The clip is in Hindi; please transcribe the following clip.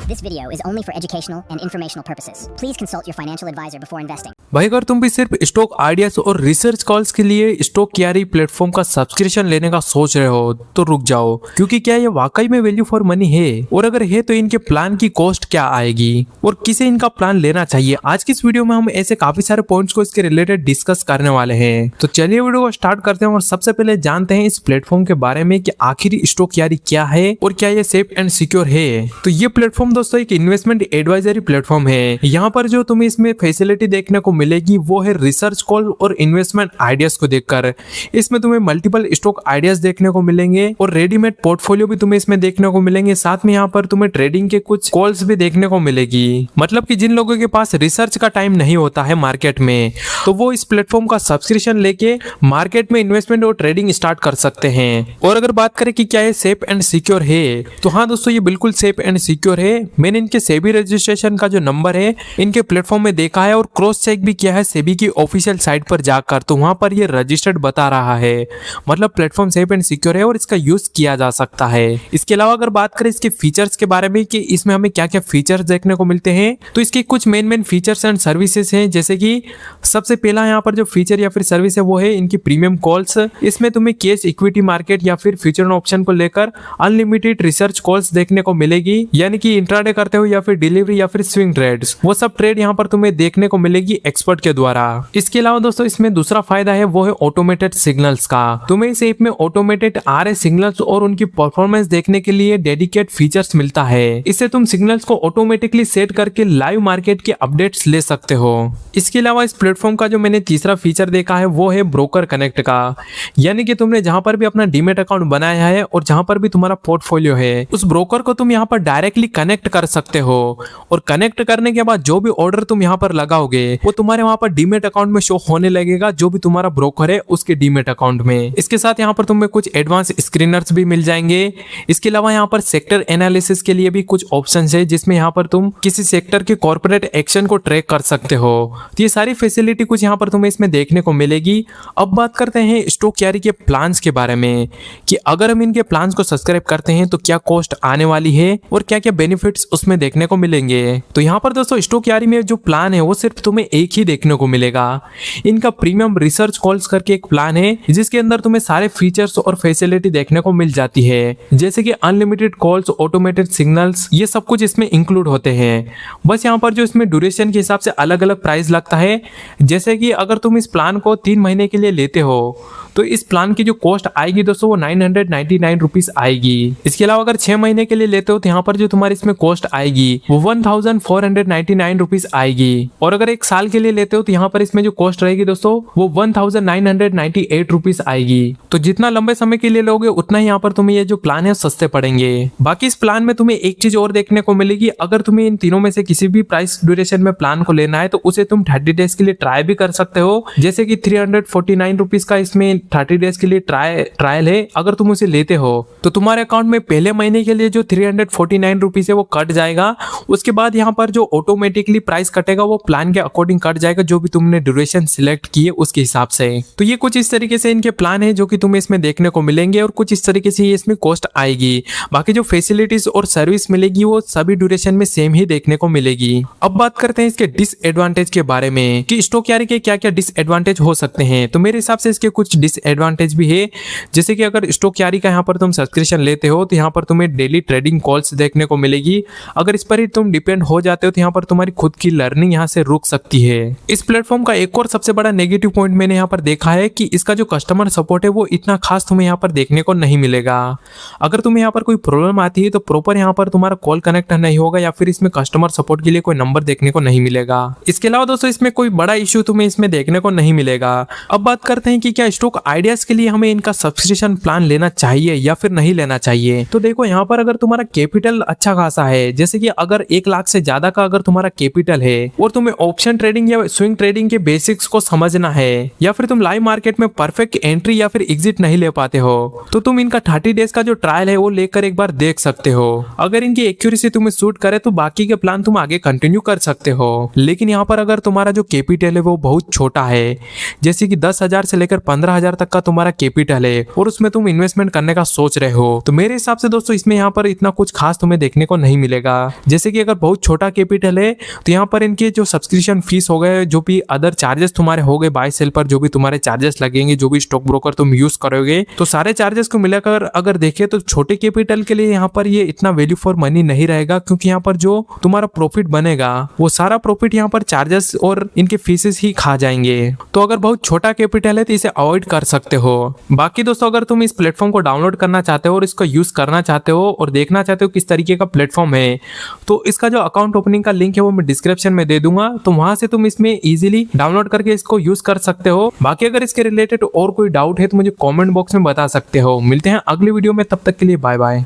This video is only for educational and informational purposes. Please consult your financial advisor before investing. भाई अगर तुम भी सिर्फ स्टॉक आइडियाज और रिसर्च कॉल्स के लिए स्टॉक क्यारी प्लेटफॉर्म का सब्सक्रिप्शन लेने का सोच रहे हो तो रुक जाओ, क्योंकि क्या ये वाकई में वैल्यू फॉर मनी है, और अगर है तो इनके प्लान की कॉस्ट क्या आएगी और किसे इनका प्लान लेना चाहिए। आज की इस वीडियो में हम ऐसे काफी सारे पॉइंट्स को इसके रिलेटेड डिस्कस करने वाले हैं। तो चलिए वीडियो को स्टार्ट करते हैं और सबसे पहले जानते हैं इस प्लेटफॉर्म के बारे में कि आखिर स्टॉक क्यारी क्या है और क्या ये सेफ एंड सिक्योर है। तो ये प्लेटफॉर्म दोस्तों एक इन्वेस्टमेंट एडवाइजरी प्लेटफॉर्म है। यहाँ पर जो तुम्हें इसमें फैसिलिटी देखने को मिलेगी वो है रिसर्च कॉल और इन्वेस्टमेंट आइडियाज को देखकर। इसमें तुम्हें मल्टीपल स्टॉक आइडियाज देखने को मिलेंगे और रेडीमेड पोर्टफोलियो भी तुम्हें इसमें देखने को मिलेंगे। साथ में यहाँ पर तुम्हें ट्रेडिंग के कुछ कॉल्स भी देखने को मिलेगी। मतलब कि जिन लोगों के पास रिसर्च का टाइम नहीं होता है मार्केट में, तो वो इस प्लेटफॉर्म का सब्सक्रिप्शन लेके मार्केट में इन्वेस्टमेंट और ट्रेडिंग स्टार्ट कर सकते हैं। और अगर बात करें कि क्या ये सेफ एंड सिक्योर है, तो हाँ दोस्तों ये बिल्कुल सेफ एंड सिक्योर है। मैंने इनके सेबी रजिस्ट्रेशन का जो नंबर है इनके प्लेटफॉर्म में देखा है और क्रॉस चेक भी किया है सेबी की ऑफिशियल साइट पर जाकर, तो वहां पर ये रजिस्टर्ड बता रहा है। मतलब प्लेटफॉर्म सेफ एंड सिक्योर है और इसका यूज किया जा सकता है। इसके अलावा अगर बात करें इसके फीचर्स के बारे में कि इसमें हमें क्या क्या फीचर्स देखने को मिलते हैं, तो इसके कुछ मेन फीचर्स एंड सर्विसेज हैं। जैसे कि सबसे पहला यहाँ पर जो फीचर या फिर सर्विस है वो है इनकी प्रीमियम कॉल्स। इसमें तुम्हें कैश इक्विटी मार्केट या फिर फ्यूचर ऑप्शन को लेकर अनलिमिटेड रिसर्च कॉल्स देखने को मिलेगी, यानी कि इंट्राडे करते हो या फिर डिलीवरी या फिर स्विंग ट्रेड्स, वो सब ट्रेड यहाँ पर तुम्हें देखने को मिलेगी एक्सपर्ट के द्वारा। इसके अलावा दोस्तों इसमें दूसरा फायदा है वो है ऑटोमेटेड सिग्नल्स का। तुम्हें इस ऐप में ऑटोमेटेड RS सिग्नल्स और उनकी परफॉर्मेंस देखने के लिए डेडिकेट फीचर्स मिलता है। इससे तुम सिग्नल्स को ऑटोमेटिकली सेट करके लाइव मार्केट के अपडेट्स ले सकते हो। इसके अलावा इस प्लेटफॉर्म का जो मैंने तीसरा फीचर देखा है वो है ब्रोकर कनेक्ट का, यानी कि तुमने जहां पर भी अपना डीमेट अकाउंट बनाया है और जहां पर भी तुम्हारा पोर्टफोलियो है, उस ब्रोकर को तुम यहाँ पर डायरेक्टली कनेक्ट कर सकते हो। और कनेक्ट करने के बाद जो भी ऑर्डर तुम यहाँ पर लगाओगे वो तुम्हारे वहां पर डीमेट अकाउंट में शो होने लगेगा, जो भी तुम्हारा ब्रोकर है उसके डीमेट अकाउंट में। इसके साथ यहाँ पर तुम्हें कुछ एडवांस स्क्रीनर्स भी मिल जाएंगे। इसके अलावा यहाँ पर सेक्टर एनालिसिस के लिए भी कुछ ऑप्शंस है, जिसमें यहाँ पर तुम किसी सेक्टर के कॉर्पोरेट एक्शन को ट्रैक कर सकते हो। तो ये सारी फैसिलिटी कुछ यहाँ पर तुम्हें इसमें देखने को मिलेगी। अब बात करते हैं स्टॉक क्यारी के प्लान्स के बारे में कि अगर हम इनके प्लान्स को सब्सक्राइब करते हैं तो क्या कॉस्ट आने वाली है और क्या क्या बेनिफिट्स उसमें देखने को मिलेंगे। तो यहाँ पर दोस्तों स्टॉक क्यारी में जो प्लान है वो सिर्फ तुम्हें एक ही देखने को मिलेगा। इनका प्रीमियम रिसर्च कॉल्स करके एक प्लान है, जिसके अंदर तुम्हें सारे फीचर्स और फैसिलिटी देखने को मिल जाती है, जैसे कि अनलिमिटेड कॉल्स, ऑटोमेटेड सिग्नल्स, ये सब कुछ इसमें इंक्लूड होते हैं। बस यहाँ पर जो इसमें ड्यूरेशन के हिसाब से अलग अलग प्राइस लगता है। जैसे कि अगर तुम इस प्लान को 3 महीने के लिए लेते हो तो इस प्लान की जो कॉस्ट आएगी दोस्तों वो 999 रुपीज आएगी। इसके अलावा अगर 6 महीने के लिए लेते हो तो यहाँ पर जो तुम्हारी इसमें कॉस्ट आएगी वो 1499 रुपीज आएगी। और अगर 1 साल के लिए लेते हो तो यहाँ पर इसमें जो कॉस्ट रहेगी दोस्तों वो 1998 रुपीज आएगी। तो जितना लंबे समय के लिए लोगे उतना ही यहाँ पर तुम्हें ये जो प्लान है सस्ते पड़ेंगे। बाकी इस प्लान में तुम्हें एक चीज और देखने को मिलेगी, अगर तुम्हें इन तीनों में से किसी भी प्राइस ड्यूरेशन में प्लान को लेना है तो उसे तुम 30 डेज के लिए ट्राई भी कर सकते हो। जैसे कि 349 रुपीज का इसमें 30 डेज के लिए ट्रायल है। अगर तुम उसे लेते हो तो तुम्हारे अकाउंट में पहले महीने के लिए जो 349 रुपीज है वो कट जाएगा। उसके बाद यहाँ पर जो ऑटोमेटिकली प्राइस कटेगा वो प्लान के अकॉर्डिंग कट जाएगा, जो भी तुमने ड्यूरेशन सिलेक्ट की है उसके हिसाब से। तो ये कुछ इस तरीके से इनके प्लान है जो कि तुम्हें इसमें देखने को मिलेंगे और कुछ इस तरीके से इसमें कॉस्ट आएगी। बाकी जो फैसिलिटीज और सर्विस मिलेगी वो सभी ड्यूरेशन में सेम ही देखने को मिलेगी। अब बात करते हैं इसके डिसएडवांटेज के बारे में कि स्टॉक क्यारी के क्या क्या डिसएडवांटेज हो सकते हैं। तो मेरे हिसाब से इसके कुछ डिसएडवांटेज भी है, जैसे कि अगर स्टॉक क्यारी का यहाँ पर तुम सब्सक्रिप्शन लेते हो तो यहाँ पर तुम्हें डेली ट्रेडिंग कॉल्स देखने को मिलेगी। अगर इस पर ही तुम डिपेंड हो जाते हो तो यहाँ पर तुम्हारी खुद की लर्निंग यहाँ से रुक सकती है। इस प्लेटफॉर्म का एक और सबसे बड़ा नेगेटिव पॉइंट मैंने यहाँ पर देखा है कि इसका जो कस्टमर सपोर्ट है वो इतना खास तुम्हें यहाँ पर देखने को नहीं मिलेगा। अगर तुम्हें यहाँ पर कोई प्रॉब्लम आती है तो प्रॉपर यहाँ पर तुम्हारा कॉल कनेक्ट नहीं होगा या फिर इसमें कस्टमर सपोर्ट के लिए कोई नंबर देखने को नहीं मिलेगा। इसके अलावा दोस्तों इसमें कोई बड़ा इश्यू तुम्हें इसमें देखने को नहीं मिलेगा। अब बात करते हैं कि क्या स्टॉक आइडियाज के लिए हमें इनका सब्सक्रिप्शन प्लान लेना चाहिए या फिर नहीं लेना चाहिए। तो देखो यहाँ पर अगर तुम्हारा कैपिटल अच्छा खासा है, जैसे कि अगर 1 लाख से ज्यादा का अगर तुम्हारा कैपिटल है और तुम्हें ऑप्शन ट्रेडिंग या स्विंग ट्रेडिंग के बेसिक्स को समझना है, या फिर तुम लाइव मार्केट में परफेक्ट एंट्री या फिर एग्जिट नहीं ले पाते हो, तो तुम इनका 30 डेज का जो ट्रायल है वो लेकर एक बार देख सकते हो। अगर इनकी एक्यूरेसी तुम्हें सूट करे तो बाकी के प्लान तुम आगे कंटिन्यू कर सकते हो। लेकिन यहाँ पर अगर तुम्हारा जो कैपिटल है वो बहुत छोटा है, जैसे कि 10,000 से लेकर 15,000 10,000 तक का तुम्हारा कैपिटल है और उसमें तुम इन्वेस्टमेंट करने का सोच रहे हो, तो मेरे हिसाब से दोस्तों इसमें यहाँ पर इतना कुछ खास तुम्हें देखने को नहीं मिलेगा। जैसे कि अगर बहुत छोटा कैपिटल है तो यहाँ पर इनके जो सब्सक्रिप्शन फीस हो गए, जो भी अदर चार्जेस तुम्हारे हो गए, बाय सेल पर जो भी तुम्हारे चार्जेस लगेंगे, जो भी स्टॉक ब्रोकर तुम यूज करोगे, तो सारे चार्जेस को मिलाकर अगर देखें तो छोटे कैपिटल के लिए यहाँ पर ये इतना वैल्यू फॉर मनी नहीं रहेगा, क्योंकि यहाँ पर जो तुम्हारा प्रॉफिट बनेगा वो सारा प्रॉफिट यहाँ पर चार्जेस और इनके फीसेस ही खा जाएंगे। तो अगर बहुत छोटा कैपिटल है तो इसे अवॉइड कर सकते हो। बाकी दोस्तों अगर तुम इस प्लेटफॉर्म को डाउनलोड करना चाहते हो और इसको यूज करना चाहते हो और देखना चाहते हो किस तरीके का प्लेटफॉर्म है, तो इसका जो अकाउंट ओपनिंग का लिंक है वो मैं डिस्क्रिप्शन में दे दूंगा, तो वहां से तुम इसमें इजीली डाउनलोड करके इसको यूज कर सकते हो। बाकी अगर इसके रिलेटेड और कोई डाउट है तो मुझे कमेंट बॉक्स में बता सकते हो। मिलते हैं अगली वीडियो में, तब तक के लिए बाय बाय।